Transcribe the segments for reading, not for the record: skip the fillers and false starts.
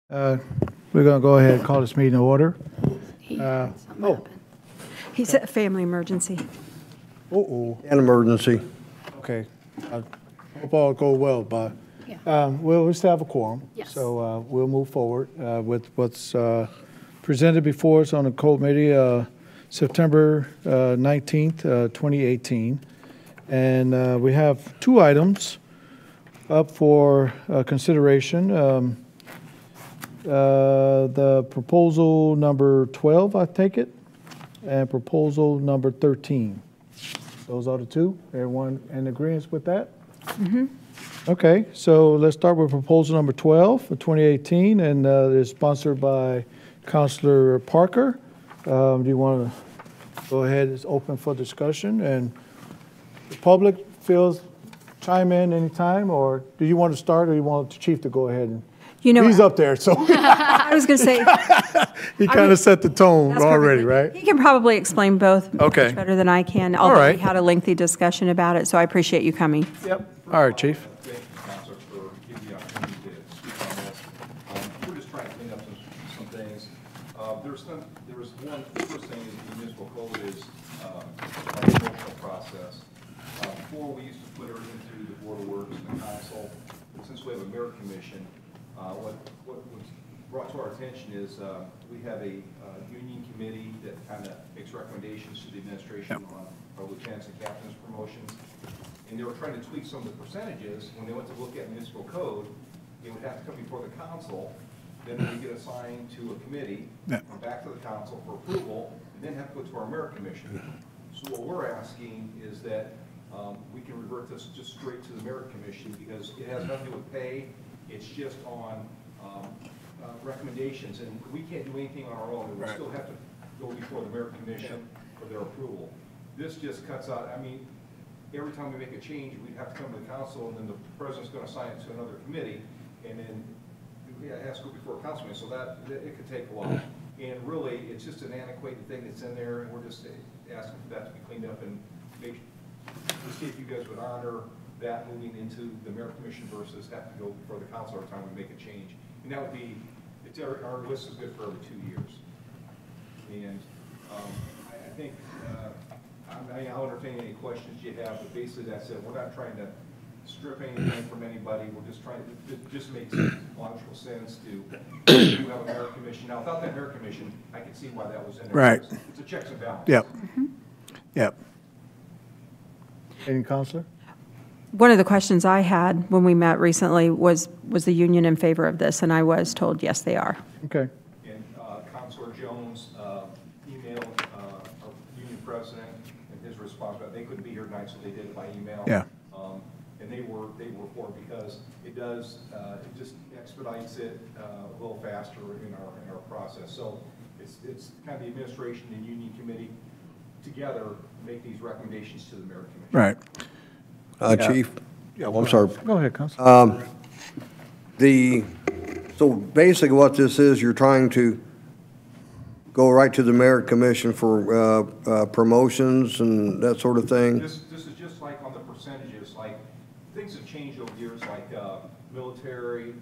We're going to go ahead and call this meeting to order. He said a family emergency. An emergency. Okay. I hope all go well, but Yeah. we'll still have a quorum. Yes. So we'll move forward with what's presented before us on the code committee September 19th, 2018. And we have two items up for consideration. The proposal number 12, I take it, and proposal number 13. Those are the two. Everyone in agreement with that? Mm-hmm. Okay, so let's start with proposal number 12 for 2018, and it's sponsored by Councilor Parker. Do you want to go ahead? It's open for discussion, and the public feels chime in anytime, or do you want to start, or you want the chief to go ahead and? You know, He's up there, so I was going to say he kind of set the tone that's already, perfect. right? He can probably explain both Okay. much better than I can. Although right. we had a lengthy discussion about it, so I appreciate you coming. Yep. All right, chief. Thank you, Counselor, for giving me the opportunity to speak on this. We're just trying to clean up some things. There was one, the first thing is the municipal code is our promotional process. Before, we used to put everything through the Board of Works and the council, but since we have a merit commission, what was brought to our attention is we have a union committee that kind of makes recommendations to the administration on our lieutenants and captains promotions. And they were trying to tweak some of the percentages. When they went to look at municipal code, it would have to come before the council, then we get assigned to a committee, come back to the council for approval, and then have to go to our merit commission. So what we're asking is that we can revert this just straight to the merit commission because it has nothing to do with pay. It's just on recommendations, and we can't do anything on our own. We still have to go before the merit commission for their approval. This just cuts out, I mean, every time we make a change, we'd have to come to the council, and then the president's going to assign it to another committee, and then it has to go before a council meeting, so that it could take a while. And really, it's just an antiquated thing that's in there, and we're just asking for that to be cleaned up and to see if you guys would honor that moving into the merit commission versus have to go before the council every time we make a change. And that would be, our list is good for every 2 years. And I think, I'll entertain any questions you have, but basically that's it. We're not trying to strip anything from anybody. We're just trying to, it just makes logical sense to you have a merit commission. Now, without that merit commission, I can see why that was in there. Right. It's a checks and balances. Yep. Yep. Any counselor? One of the questions I had when we met recently was the union in favor of this, and I was told, yes, they are. Okay. And Councilor Jones emailed our union president and his response, but they couldn't be here tonight, so they did it by email. Yeah. And they were for it because it does, it just expedites it a little faster in our process. So it's kind of the administration and union committee together make these recommendations to the merit commission. Right. Chief? I'm sorry. Go ahead, Councilor. So basically what this is, you're trying to go right to the merit commission for promotions and that sort of thing? This is just like on the percentages, like things have changed over years, like military,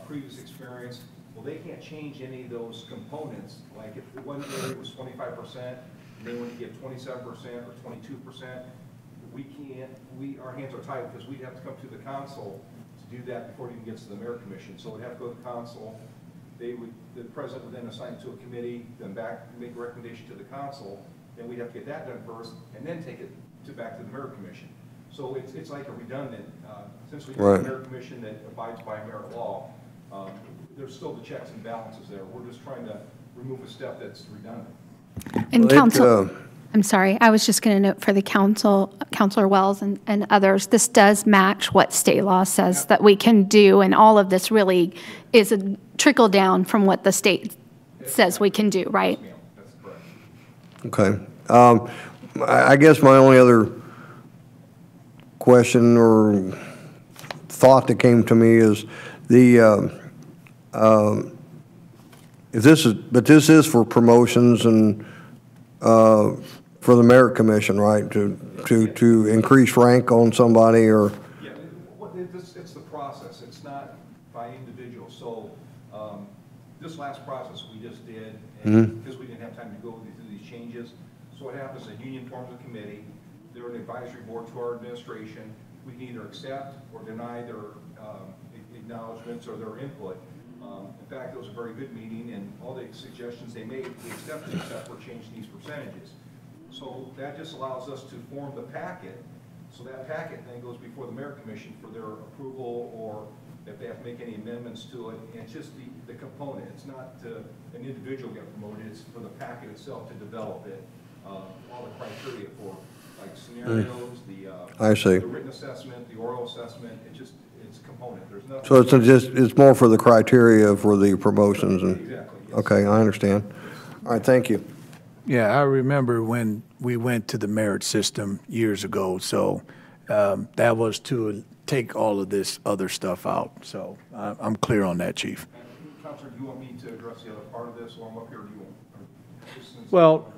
previous experience. Well, they can't change any of those components. Like if one area was 25%, and they want to give 27% or 22%, we can't, our hands are tied because we'd have to come to the council to do that before it even gets to the merit commission. So we'd have to go to the council. The president would then assign it to a committee, then make a recommendation to the council. Then we'd have to get that done first, and then take it back to the merit commission. So it's like a redundant, since we have a merit commission that abides by merit law, there's still the checks and balances there. We're just trying to remove a step that's redundant. And council, I'm sorry, I was just going to note for the council, Councilor Wells and others, this does match what state law says that we can do, and all of this really is a trickle down from what the state says we can do, right? Yes, ma'am. That's correct. Okay. I guess my only other question or thought that came to me is this is for promotions and for the merit commission, right? To increase rank on somebody or? Yeah, it's the process. It's not by individual. So this last process we just did, and because we didn't have time to go through these changes, so what happens, the union forms a committee, they're an advisory board to our administration, we can either accept or deny their acknowledgements or their input. In fact, it was a very good meeting, and all the suggestions they made, we accepted except for changing these percentages. So that just allows us to form the packet, so that packet then goes before the Merit Commission for their approval, or if they have to make any amendments to it, and it's just the component. It's not an individual get promoted, it's for the packet itself to develop it, all the criteria for like scenarios, I see. the written assessment, the oral assessment, it's a component. There's nothing. So it's more for the criteria for the promotions and, Exactly, yes. okay, I understand. All right, thank you. Yeah, I remember when we went to the merit system years ago, so that was to take all of this other stuff out. So I'm clear on that, Chief. Counselor, do you want me to address the other part of this while I'm up here, or do you want? Well-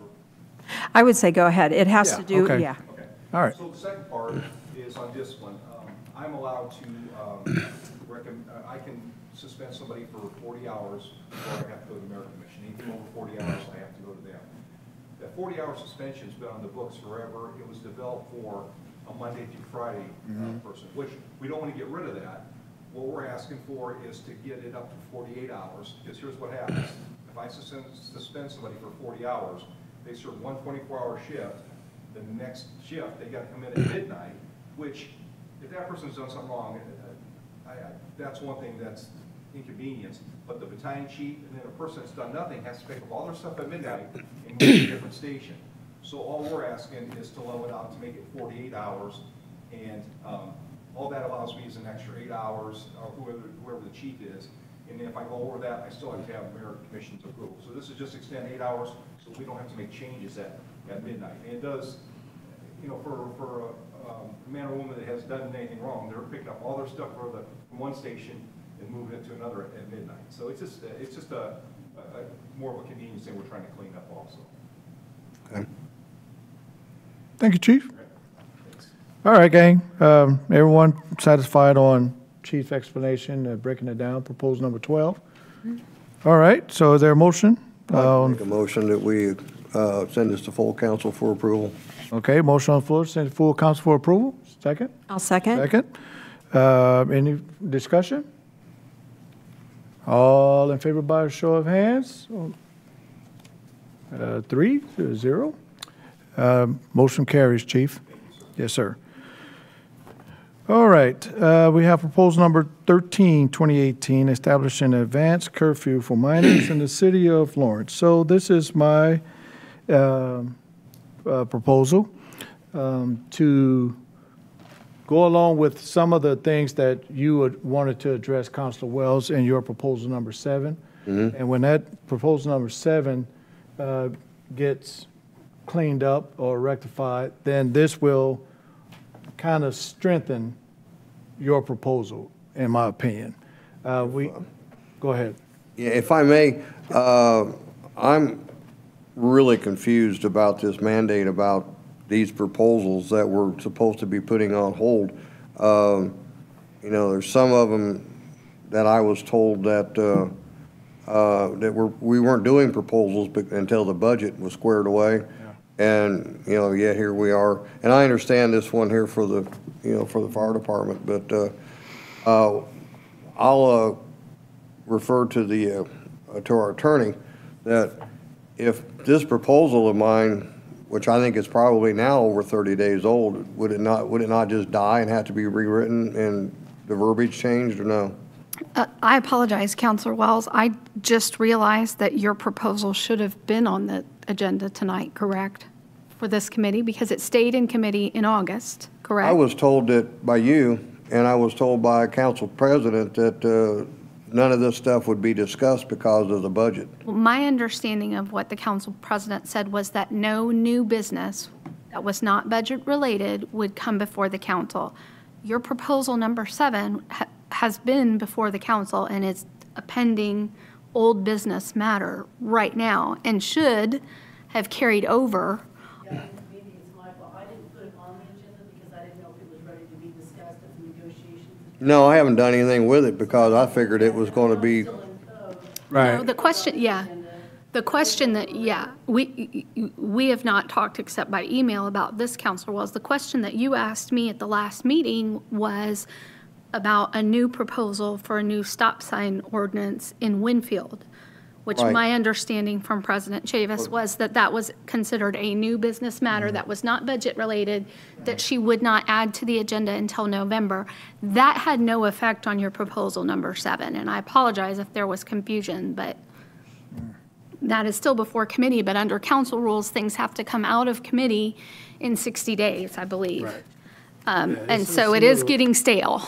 I would say go ahead. It has Yeah, to do, okay. yeah. Okay. All right. So the second part is on discipline. I'm allowed to I can suspend somebody for 40 hours before I have to go to the Merit Commission. Anything over 40 hours, I have to go to them. That 40-hour suspension's been on the books forever. It was developed for a Monday through Friday person, which we don't want to get rid of that. What we're asking for is to get it up to 48 hours, because here's what happens. If I suspend somebody for 40 hours, they serve one 24-hour shift, the next shift, they got to come in at midnight, which, if that person's done something wrong, that's one thing that's inconvenience, but the battalion chief and then a person that's done nothing has to pick up all their stuff at midnight and go to a different station. So all we're asking is to lower it out to make it 48 hours, and all that allows me is an extra 8 hours, or whoever the chief is. And then if I go over that, I still have to have Merit Commission's approval. So this is just extend 8 hours, so we don't have to make changes at midnight. And it does, you know, for a man or woman that has done anything wrong, they're picking up all their stuff from one station and moving it to another at midnight. So it's just a more of a convenience thing we're trying to clean up also. Okay. Thank you, Chief. All right, gang. Everyone satisfied on Chief's explanation, breaking it down, proposal number 12? All right, so is there a motion? Make a motion that we send this to full council for approval. Okay, motion on the floor, send it to full council for approval. Second? I'll second. Second. Any discussion? All in favor by a show of hands? 3-0. Motion carries, Chief. Yes, sir. All right, we have proposal number 13, 2018, establishing an advanced curfew for minors in the city of Lawrence. So this is my proposal to go along with some of the things that you wanted to address, Councilor Wells, in your proposal number 7. And when that proposal number 7 gets cleaned up or rectified, then this will kind of strengthen your proposal, in my opinion. Go ahead. Yeah, if I may, I'm really confused about this mandate about these proposals that we're supposed to be putting on hold. You know, there's some of them that I was told that we weren't doing proposals until the budget was squared away. And, you know, yet here we are. And I understand this one here for the, you know, for the fire department, but I'll refer to our attorney that if this proposal of mine, which I think is probably now over 30 days old, would it not just die and have to be rewritten and the verbiage changed, or no? I apologize, Counselor Wells. I just realized that your proposal should have been on the agenda tonight, correct? For this committee, because it stayed in committee in August, correct? I was told that by you, and I was told by council president that none of this stuff would be discussed because of the budget. Well, my understanding of what the council president said was that no new business that was not budget related would come before the council. Your proposal number 7 has been before the council and is a pending old business matter right now and should have carried over. Yeah, maybe it's my fault. I didn't put it on the agenda because I didn't know if it was ready to be discussed at the negotiations. No, I haven't done anything with it because I figured it was going to be Right. No, the question, yeah. The question that, yeah, we have not talked except by email about this, Counselor Wells. The question that you asked me at the last meeting was about a new proposal for a new stop sign ordinance in Winfield, which Right. my understanding from President Chavis was that that was considered a new business matter that was not budget-related, that she would not add to the agenda until November. That had no effect on your proposal number 7, and I apologize if there was confusion, but that is still before committee, but under council rules, things have to come out of committee in 60 days, I believe. Right. And this so is it a is little- getting stale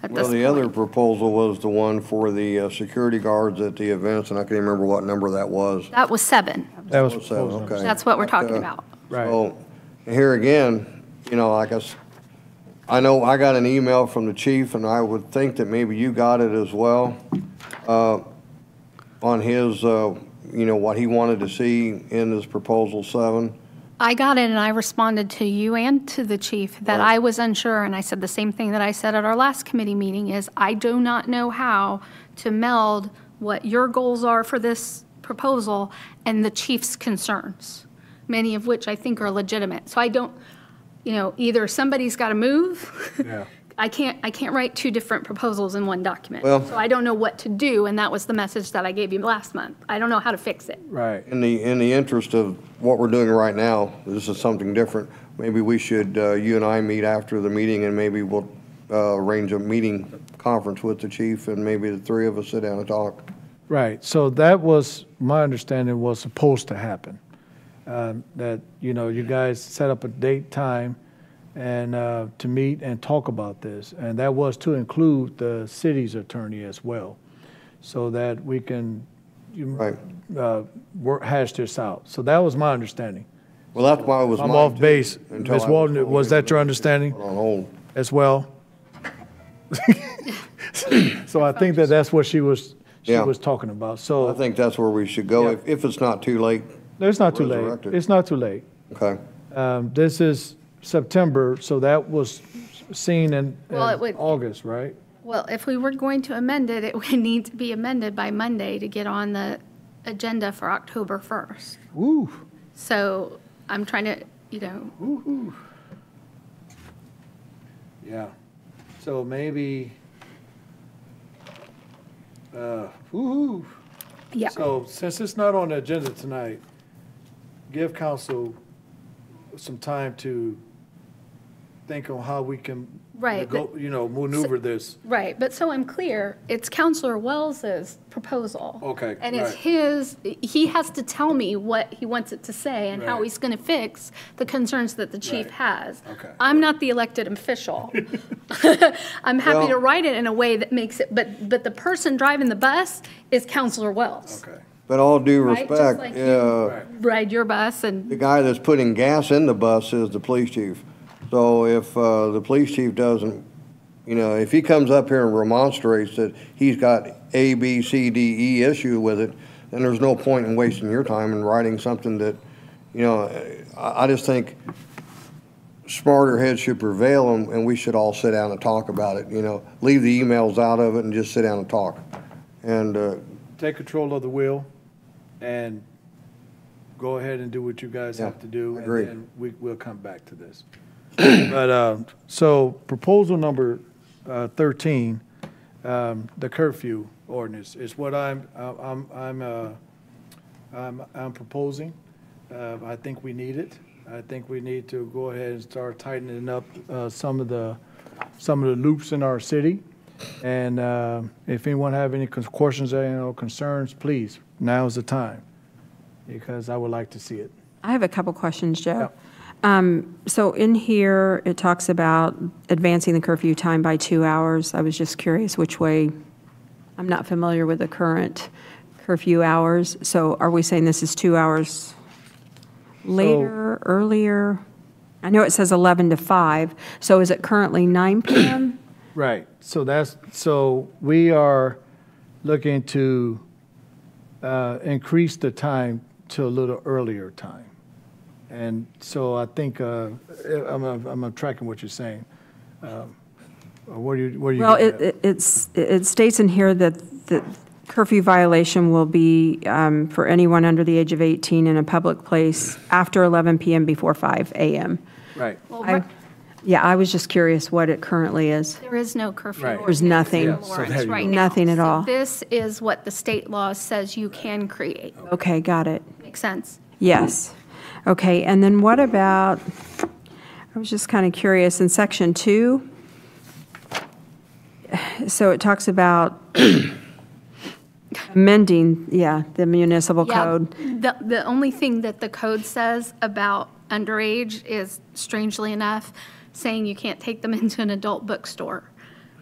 at Well, this the other point. proposal was the one for the security guards at the events, and I can't remember what number that was. That was 7. That was So, proposal. okay. That's what we're But, talking about. Right. So, here again, you know, I know I got an email from the chief, and I would think that maybe you got it as well, on his, you know, what he wanted to see in this proposal 7. I got it, and I responded to you and to the chief that Right. I was unsure, and I said the same thing that I said at our last committee meeting, is I do not know how to meld what your goals are for this proposal and the chief's concerns, many of which I think are legitimate. So I don't, you know, either somebody's got to move. Yeah. I can't write 2 different proposals in one document. Well- So I don't know what to do, and that was the message that I gave you last month. I don't know how to fix it. Right. In the interest of what we're doing right now, this is something different. Maybe we should, you and I meet after the meeting, and maybe we'll arrange a meeting conference with the chief, and maybe the 3 of us sit down and talk. Right, so that was, my understanding was supposed to happen. That, you know, you guys set up a date, time, and to meet and talk about this. And that was to include the city's attorney as well, so that we can Right. hash this out. So that was my understanding. Well, that's why it was I'm mine, off too, base. until Ms. I Walden, told was they that your were understanding put on hold. as well? So I think that that's what she was Yeah. talking about. I So think that's where we should go, Yeah. if it's not too late. it's not too late. Resurrect it. It's not too late. Okay. This is September, so that was seen in Well, it would- August, right? Well, if we were going to amend it, it would need to be amended by Monday to get on the agenda for October 1st. Woo, So I'm trying to, you know, yeah. So maybe, woo-hoo. yeah. So since it's not on the agenda tonight, give council some time to think on how we can, Right, but- maneuver this. Right, but so I'm clear, it's Counselor Wells's proposal. Okay, And it's right. he has to tell me what he wants it to say and how Right. he's going to fix the concerns that the chief Right. has. Okay. I'm not the elected official. I'm happy Well- to write it in a way that makes it, but the person driving the bus is Counselor Wells. Okay. But all due Right, just respect, like you. Right. Ride your bus and. the guy that's putting gas in the bus is the police chief. So if the police chief doesn't, you know, if he comes up here and remonstrates that he's got A, B, C, D, E issue with it, then there's no point in wasting your time and writing something that, you know, I just think smarter heads should prevail, and we should all sit down and talk about it, you know. Leave the emails out of it and just sit down and talk. And, Take control of the wheel and go ahead and do what you guys Yeah, have to do. agreed. And then we'll come back to this. But, so proposal number 13, the curfew ordinance is what I'm proposing. I think we need it. I think we need to go ahead and start tightening up some of the loops in our city. And if anyone have any questions or concerns, please, now's the time, because I would like to see it. I have a couple questions, Joe. So in here, it talks about advancing the curfew time by 2 hours. I was just curious which way. I'm not familiar with the current curfew hours. So are we saying this is 2 hours later, earlier? I know it says 11 to 5. So is it currently 9 p.m.? Right, so we are looking to increase the time to a little earlier time. And so I think, I'm tracking what you're saying. What do you? Well, getting at? it states in here that the curfew violation will be for anyone under the age of 18 in a public place after 11 PM before 5 AM. Right. I- Yeah, I was just curious what it currently is. There is no curfew. Right. There's ordinance nothing. in Yeah, so Lawrence there you right go. now. Nothing at So all. this is what the state law says you can create. Okay, got it. Makes sense? Yes. Okay, and then what about, I was just kind of curious, in section 2, so it talks about amending, the municipal Yeah, code. the only thing that the code says about underage is, strangely enough, saying you can't take them into an adult bookstore,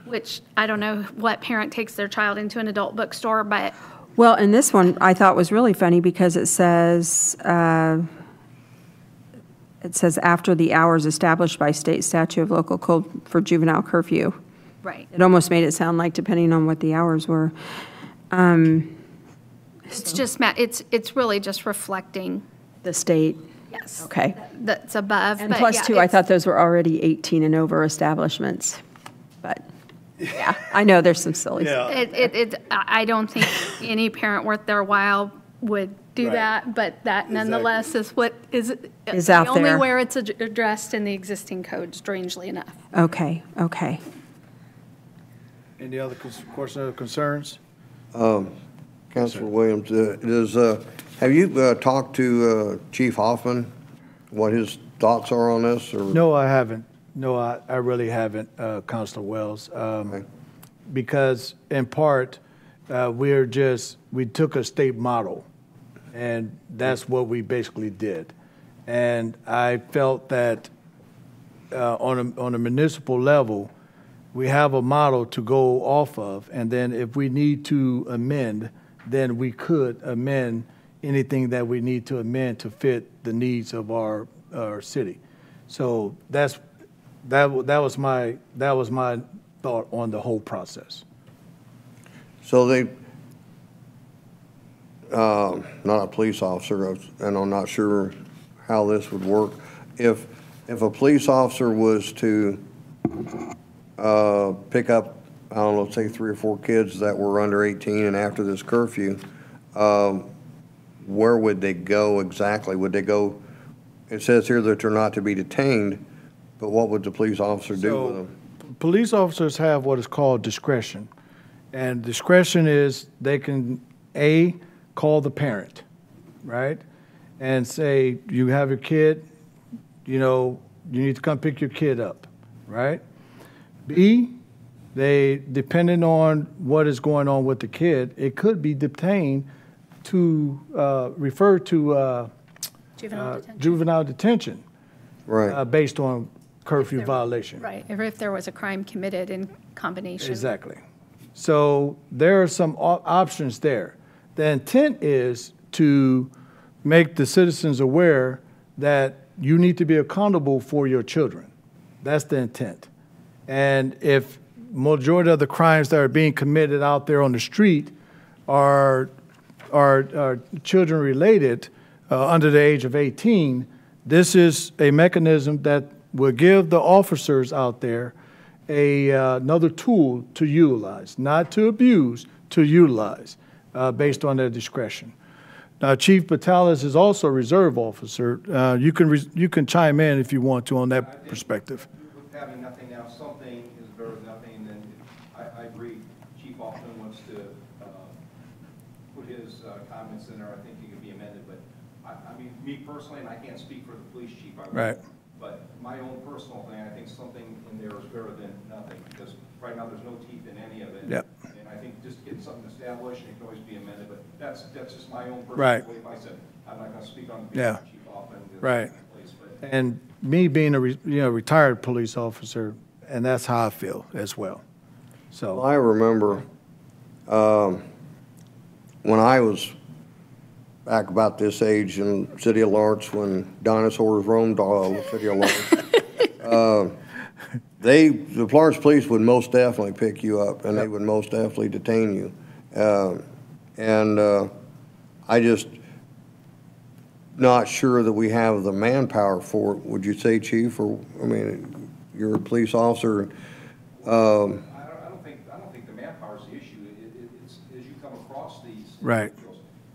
which I don't know what parent takes their child into an adult bookstore, but Well, and this one I thought was really funny because it says after the hours established by state statute of local code for juvenile curfew. right. It almost made it sound like depending on what the hours were. It's just, it's really just reflecting, The state, yes. okay. That's above. And but plus yeah, two, I it's- thought those were already 18 and over establishments. But, yeah, I know there's some silly stuff. I don't think any parent worth their while would do Right. that, but that nonetheless is what is. out the only there. where it's addressed in the existing code, strangely enough. Okay, okay. Any other questions or concerns? Councilor Williams, have you talked to Chief Hoffman, what his thoughts are on this? Or No, I haven't. No, I really haven't, Counselor Wells. Because in part, we took a state model, and that's what we basically did. And I felt that on a municipal level, we have a model to go off of, and then if we need to amend, then we could amend anything that we need to amend to fit the needs of our city. So that was my thought on the whole process. So not a police officer, and I'm not sure how this would work. If a police officer was to pick up, I don't know, say 3 or 4 kids that were under 18 and after this curfew, where would they go exactly? Would they go, it says here that they're not to be detained, but what would the police officer do with them? Police officers have what is called discretion. And discretion is they can, call the parent, right? And say, you have your kid, you need to come pick your kid up, right? B, they, depending on what is going on with the kid, it could be detained to, refer to juvenile detention. Right. Based on curfew violation. Right, or if there was a crime committed in combination. Exactly. So there are some options there. The intent is to make the citizens aware that you need to be accountable for your children. That's the intent. And if majority of the crimes that are being committed out there on the street are children related under the age of 18, this is a mechanism that will give the officers out there another tool to utilize, not to abuse, to utilize, based on their discretion. Now, Chief Batalis is also a reserve officer. You can chime in if you want to on that perspective. With having nothing now, something is better than nothing, and then I agree, Chief Hoffman wants to put his comments in there. I think it can be amended, but I mean, me personally, and I can't speak for the police chief, Right. But my own personal thing, I think something in there is better than nothing, because right now there's no teeth in any of it. Yep. And I think just getting something established, and it can always be amended, but that's just my own personal Right. belief. I said, I'm not gonna speak on Yeah. behalf of Chief Hoffman. Right. Place, but And me being a retired police officer, and that's how I feel as well. So, I remember when I was back about this age in the city of Lawrence, when dinosaurs roamed the city of Lawrence, the Lawrence police would most definitely pick you up, and they would most definitely detain you. I just not sure that we have the manpower for it. Would you say, Chief? Or, I mean, you're a police officer. I don't think the manpower's the issue. It's as you come across Right.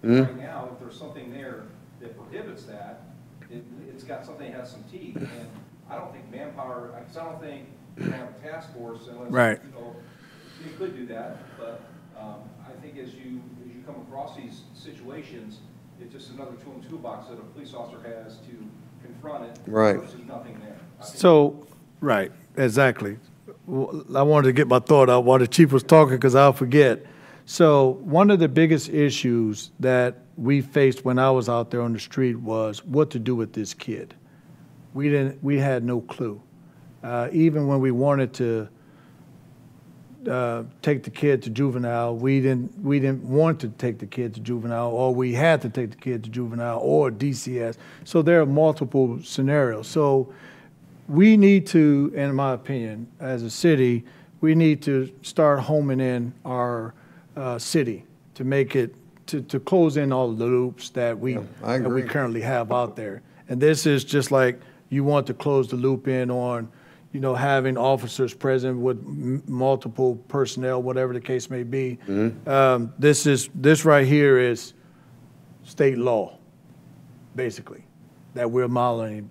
Right now, if there's something there that prohibits that, it's got something that has some teeth, and I don't think manpower, because I don't think you have a task force unless, Right. you know, you could do that, but, I think as you come across these situations, it's just another tool in the toolbox that a police officer has to confront it. Right. Versus nothing there. I think So, right, exactly. I wanted to get my thought out while the chief was talking because I'll forget. So one of the biggest issues that we faced when I was out there on the street was what to do with this kid. We had no clue. Even when we wanted to take the kid to juvenile, we didn't want to take the kid to juvenile, or we had to take the kid to juvenile or DCS. So there are multiple scenarios. So we need to, in my opinion, as a city, we need to start homing in our city to make it, to close in all of the loops that we I agree. currently have out there. And this is just like you want to close the loop in on, you know, having officers present with multiple personnel, whatever the case may be. This right here is state law, basically, that we're modeling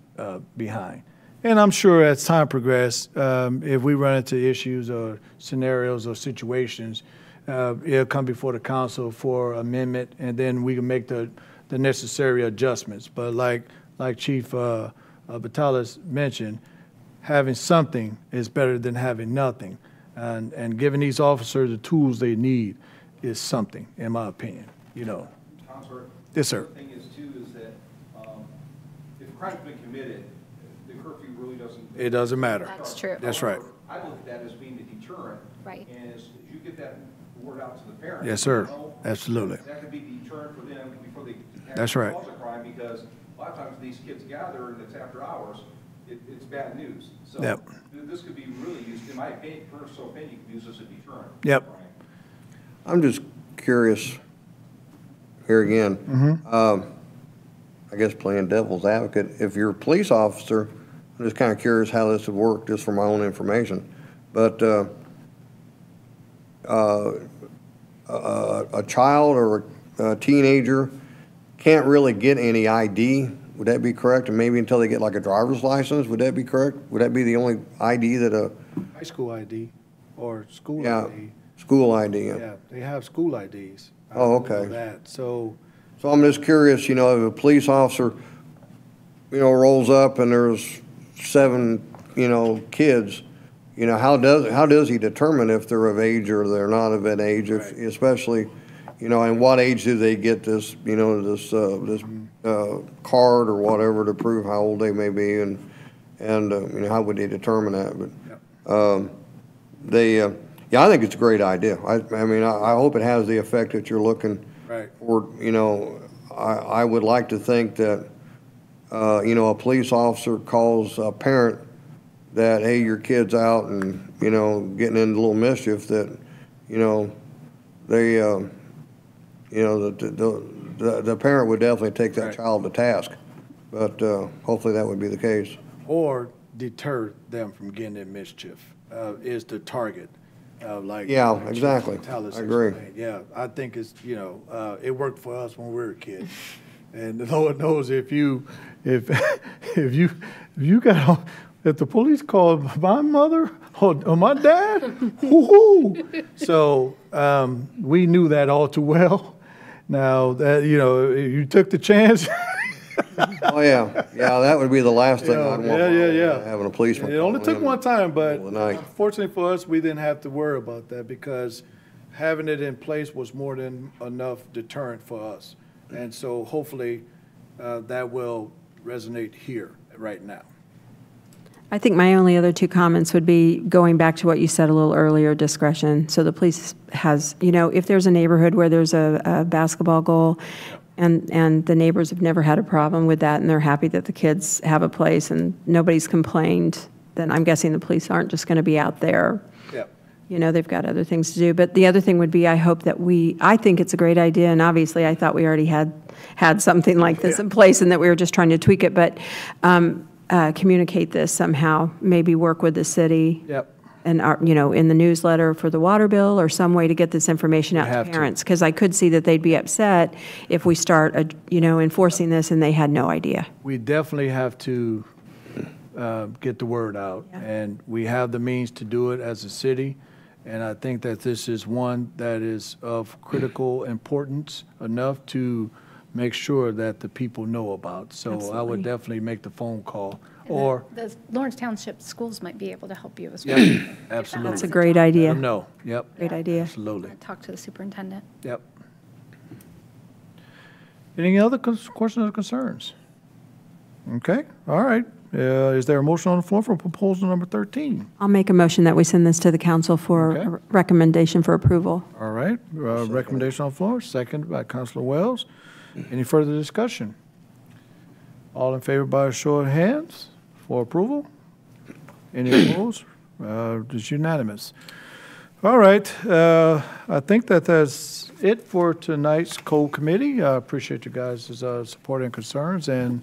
behind. And I'm sure as time progresses, if we run into issues or scenarios or situations, it'll come before the council for amendment, and then we can make the necessary adjustments. But like Chief Vitalis mentioned, having something is better than having nothing. And giving these officers the tools they need is something, in my opinion, you know. Counselor? Yes, sir. The thing is, too, is that if a crime's been committed, the curfew really doesn't. It doesn't matter. That's true. That's right. However, I look at that as being a deterrent. Right. And as you get that word out to the parents. Yes, sir. you know, Absolutely. That could be a deterrent for them before they That's actually right. cause a crime, because a lot of times these kids gather and it's after hours, it's bad news. So Yep. this could be really used, in my opinion, personal opinion, you could use this as a deterrent. Yep. Right. I'm just curious, here again, I guess playing devil's advocate, if you're a police officer, I'm just kind of curious how this would work, just for my own information. But a child or a teenager can't really get any ID, would that be correct? And maybe until they get like a driver's license, would that be correct? Would that be the only ID that a, High school ID or school yeah, ID. school ID? Yeah, they have school IDs. I Oh, know okay. that. So, So I'm just curious, you know, if a police officer, you know, rolls up and there's 7, you know, kids, you know, how does he determine if they're of age or they're not of an age, if, Right. especially, you know, and what age do they get this, you know, this card or whatever to prove how old they may be, and you know, how would they determine that? But yeah, I think it's a great idea. I mean, I hope it has the effect that you're looking Right. for. You know, I would like to think that, you know, a police officer calls a parent that, hey, your kid's out and, you know, getting into a little mischief, that, you know, they, you know, the parent would definitely take that Right. child to task. But hopefully that would be the case. or deter them from getting in mischief is the target. Like Yeah, like Chief exactly. Vitalis I agree. explained. Yeah, I think it's, you know, it worked for us when we were a kid. And the Lord knows if you got, if the police called my mother or my dad, whoo-hoo. So we knew that all too well. Now that, you know, you took the chance. Oh, yeah, that would be the last thing I'd want. Yeah. Having a policeman. It only call took in one time, but middle of the night. fortunately for us, we didn't have to worry about that because having it in place was more than enough deterrent for us. And so hopefully that will resonate here right now. I think my only other two comments would be going back to what you said a little earlier, discretion. So the police has, you know, if there's a neighborhood where there's a basketball goal and the neighbors have never had a problem with that and they're happy that the kids have a place and nobody's complained, then I'm guessing the police aren't just going to be out there. Yep. You know, they've got other things to do. But the other thing would be, I hope that I think it's a great idea, and obviously I thought we already had something like this in place and that we were just trying to tweak it, but communicate this somehow, maybe work with the city. Yep. in the newsletter for the water bill or some way to get this information out have to to. parents? Because I could see that they'd be upset if we start, enforcing this and they had no idea. We definitely have to get the word out, Yeah. and we have the means to do it as a city. And I think that this is one that is of critical importance enough to make sure that the people know about. So I Absolutely. would definitely make the phone call, or, The Lawrence Township schools might be able to help you as yeah, well. absolutely. That's a great Let idea. them know, yep, Great idea. absolutely, Talk to the superintendent. yep. Any other questions or concerns? Okay, all right. Is there a motion on the floor for proposal number 13? I'll make a motion that we send this to the council for Okay. a recommendation for approval. All right, recommendation on the floor, second by Councilor Wells. Any further discussion? All in favor by a show of hands for approval? Any opposed? It's unanimous. All right, I think that's it for tonight's Code Committee. I appreciate you guys' support and concerns, and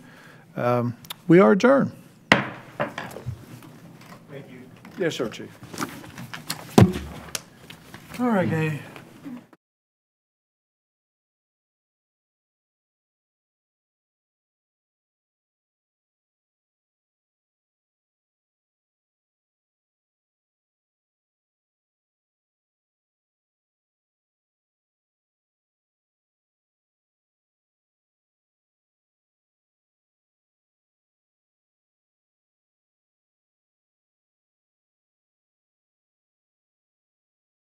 we are adjourned. Thank you. Yes, sir, Chief. All right, gang.